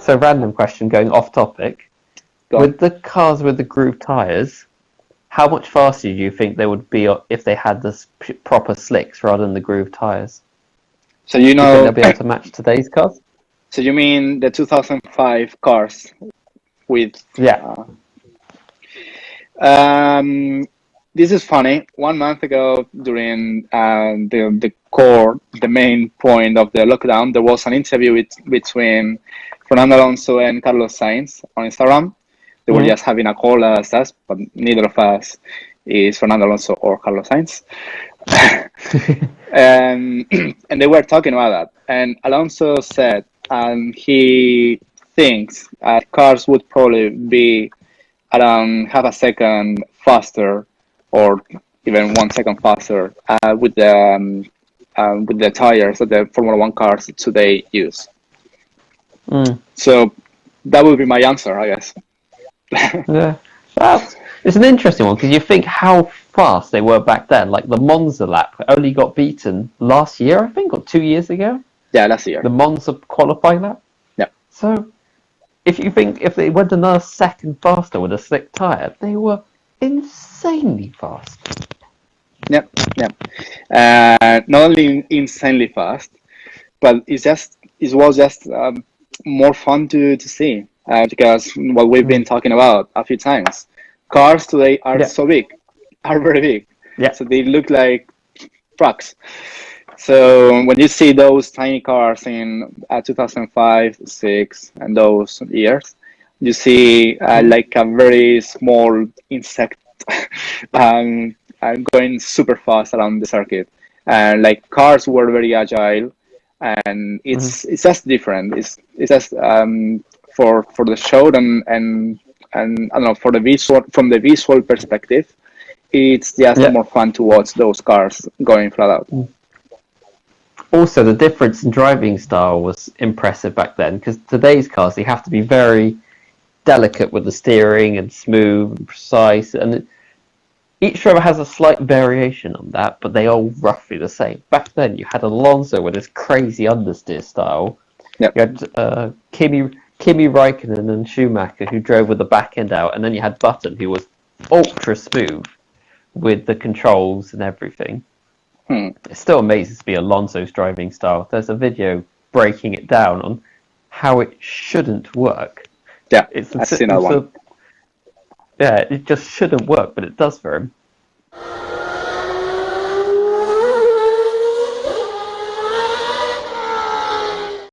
So random question going off topic. With the cars with the groove tyres, how much faster do you think they would be if they had the proper slicks rather than the groove tyres? So you Do you think know, they'll be able to match today's cars? so you mean the 2005 cars with? Yeah. This is funny. 1 month ago, during the main point of the lockdown, there was an interview between Fernando Alonso and Carlos Sainz on Instagram. They were just having a call as us, but neither of us is Fernando Alonso or Carlos Sainz. And they were talking about that. And Alonso said he thinks cars would probably be around half a second faster, or even 1 second faster, with the tires that the Formula One cars today use. So that would be my answer, I guess. Yeah, it's an interesting one because you think how fast they were back then. Like the Monza lap only got beaten last year, I think, or 2 years ago. Yeah, last year. The Monza qualifying lap. Yeah. So if you think if they went another second faster with a slick tyre, they were insanely fast. Yep. Not only insanely fast, but it was just more fun to see, because what we've been talking about a few times, cars today are so big, are very big. Yeah. So they look like trucks. So when you see those tiny cars in 2005, 6, and those years, you see like a very small insect going super fast around the circuit. And like cars were very agile, and it's just different. It's just for the show and I don't know, for the visual, from the visual perspective, it's just more fun to watch those cars going flat out. Also, the difference in driving style was impressive back then, because today's cars, they have to be very delicate with the steering and smooth and precise, and each driver has a slight variation on that, but they are roughly the same. Back then, you had Alonso with his crazy understeer style. Yep. You had Kimi Raikkonen and Schumacher, who drove with the back end out, and then you had Button, who was ultra smooth with the controls and everything. It still amazes me Alonso's driving style. There's a video breaking it down on how it shouldn't work. Yeah, I've seen that one. Yeah, it just shouldn't work, but it does for him.